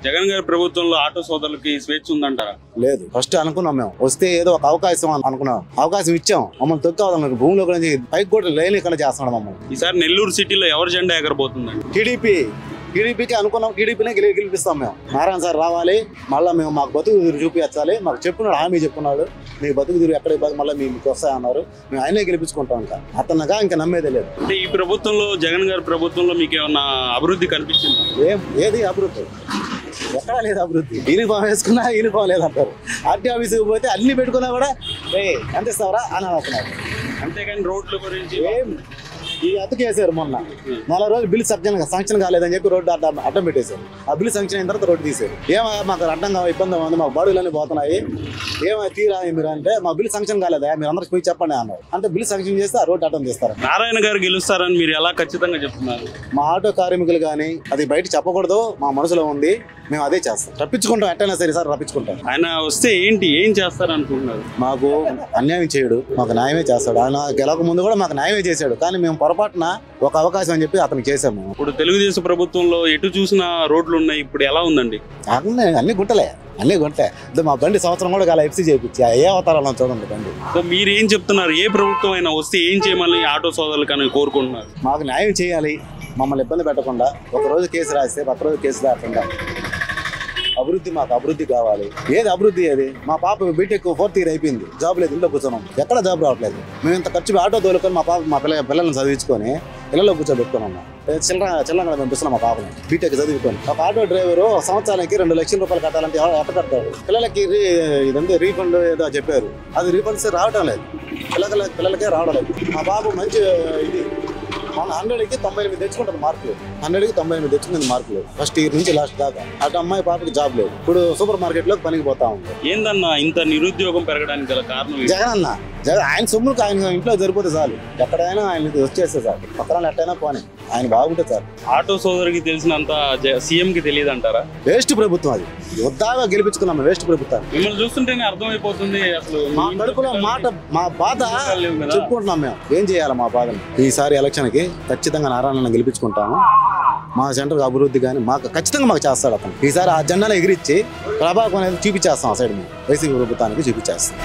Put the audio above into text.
జగన్ గారి ప్రభుత్వంలో ఆటో సోదరులకి స్వేచ్ఛ ఉందంటారా? లేదు. ఫస్ట్ అనుకున్నాం మేము వస్తే ఏదో ఒక అవకాశం అనుకున్నాం, అవకాశం ఇచ్చాం. మమ్మల్ని తొక్కి భూమిలో పైకి కూడా లైన్ ఇక్కడ చేస్తున్నాడు మమ్మల్ని. ఈసారి నెల్లూరు సిటీలో ఎవరి జెండా ఎగరబోతుందండి? టీడీపీకి అనుకున్నాం, టీడీపీనే గెలిపిస్తాం మేము. నారాయణ సార్ రావాలి, మళ్ళీ మేము మాకు బతుకు తీరు చూపించాలి. మాకు చెప్పున్నాడు, హామీ చెప్పున్నాడు, మీ బతుకు తీరు ఎక్కడ మళ్ళీ మీకు వస్తాయన్నారు. మేము ఆయనే గెలిపించుకుంటాం. ఇంకా అతనుగా ఇంకా నమ్మేదే లేదు. అంటే ఈ ప్రభుత్వంలో, జగన్ గారి ప్రభుత్వంలో మీకు ఏమన్నా అభివృద్ధి కనిపించిందా? ఏది అభివృద్ధి? ఎక్కడా లేదు అభివృద్ధి. యూనిఫామ్ వేసుకున్నా యూనిఫామ్ లేదంటారు. ఆర్టీ ఆఫీస్కి పోతే అన్ని పెట్టుకున్నా కూడా ఎంత ఇస్తావరా అని అంటున్నారు. అంతేగాని రోడ్ల గురించి ఈ అతుకేసారు. మొన్న 4 రోజులు బిల్లు శాంక్షన్ కాలేదని చెప్పి రోడ్డు అడ్డం పెట్టేశారు. ఆ బిల్లు శాంక్షన్ అయిన తర్వాత రోడ్డు తీశారు. ఏమయ్యా మాకు అడ్డంగా ఇబ్బంది ఉంది, మాకు బాడుగులన్నీ పోతున్నాయి, ఏమైనా తీరా మీరు అంటే మా బిల్లు శాంక్షన్ కాలేదా, మీరు అందరికి పోయి చెప్పండి అన్నారు. అంటే బిల్లు శాంక్షన్ చేస్తే ఆ రోడ్డు అడ్డం తీస్తారు. నారాయణ గారు గెలుస్తారని మీరు ఎలా ఖచ్చితంగా చెప్తున్నారు? మా ఆటో కార్మికులు కానీ అది బయట చెప్పకూడదు, మా మనసులో ఉంది, మేము అదే చేస్తాం. రప్పించుకుంటాం, ఎట్టైనా సరే సార్ రప్పించుకుంటాం. ఆయన వస్తే ఏం చేస్తారు అనుకుంటున్నారు? మాకు అన్యాయం చేయడు, మాకు న్యాయమే చేస్తాడు. ఆయన గెలక ముందు కూడా మాకు న్యాయమే చేశాడు, కానీ మేము పొరపాటున ఒక అవకాశం అని చెప్పి అతనికి చేసాము. ఇప్పుడు తెలుగుదేశం ప్రభుత్వంలో ఎటు చూసినా రోడ్లు ఉన్నాయి, ఇప్పుడు ఎలా ఉందండి? అన్ని గుంటలే. మా బండి సంవత్సరం కూడా కాల ఎఫ్సీ చేయించి ఏ అవతారాలను చూడండి బండి. సో మీరు ఏం చెప్తున్నారు? ఏ ప్రభుత్వం అయినా వస్తే ఏం చేయమని ఆటో సోదరులు కానీ కోరుకుంటున్నారు? మాకు న్యాయం చేయాలి, మమ్మల్ని ఇబ్బంది పెట్టకుండా. ఒకరోజు కేసు రాస్తే పక్కరోజు కేసు రాకుండా అభివృద్ధి, మాకు అభివృద్ధి కావాలి. ఏది అభివృద్ధి? ఏది? మా పాప బీటెక్ 4th ఇయర్ అయిపోయింది, జాబ్ లేదు, ఇంట్లో కూర్చున్నాం. ఎక్కడ జాబ్ రావట్లేదు. మేము ఇంత ఖర్చు ఆటో తోలుకొని మా పిల్లల్ని చదివించుకొని ఇళ్ళలో కూర్చోబెట్టుకున్నాం. చిల్లంగా పంపిస్తున్నాం మా పాపని బీటెక్ చదువుకొని. ఒక ఆటో డ్రైవరు సంవత్సరానికి 2 లక్షల రూపాయలు కట్టాలంటే ఎట్ట కడతాడు? పిల్లలకి ఇదంతా రీఫండ్ ఏదో చెప్పారు, అది రీఫండ్స్ రావడం లేదు, పిల్లలకే రావడం లేదు. మా బాబు మంచి ఇది 100కి 98 తెచ్చుకుంటారు మార్కులు, 100కి 98 తెచ్చుకుంది మార్కులు ఫస్ట్ ఇయర్ నుంచి లాస్ట్ దాకా. అటు అమ్మాయి పాపకి జాబ్ లేదు, ఇప్పుడు సూపర్ మార్కెట్ లో పనికి పోతా ఉంది. ఏందన్నా ఇంత నిరుద్యోగం పెరగడానికి గల కారణం? జగన్ ఆయన సొమ్ముకు ఆయన ఇంట్లో సరిపోతే చాలు, ఎక్కడైనా ఆయన వచ్చేస్తే చాలు, పక్కన ఎట్టయినా పోనీ, ఆయన బాగుంటే చాలు. ఆటో సోదరికి తెలిసినంత సీఎం కి తెలియదు అంటారా? వేస్ట్ ప్రభుత్వం అది, వద్దాగా గెలిపించుకున్నాం వేస్ట్ ప్రభుత్వం. మిమ్మల్ని చూస్తుంటేనే అర్థమైపోతుంది అసలు మా కడుపులో మాట, మా బాధ చెప్పుకుంటున్నాం. మేము ఏం చేయాలి మా బాధను? ఈసారి ఎలక్షన్ కి ఖచ్చితంగా నారాయణ గెలిపించుకుంటాము. మా సెంటర్ అభివృద్ధి కానీ మాకు ఖచ్చితంగా మాకు చేస్తాడు అతను. ఈసారి ఆ జెండాను ఎగిరించి ప్రభావం అనేది చూపించేస్తాం. ఆ సైడ్ మేము వైసీపీ ప్రభుత్వానికి చూపించేస్తాం.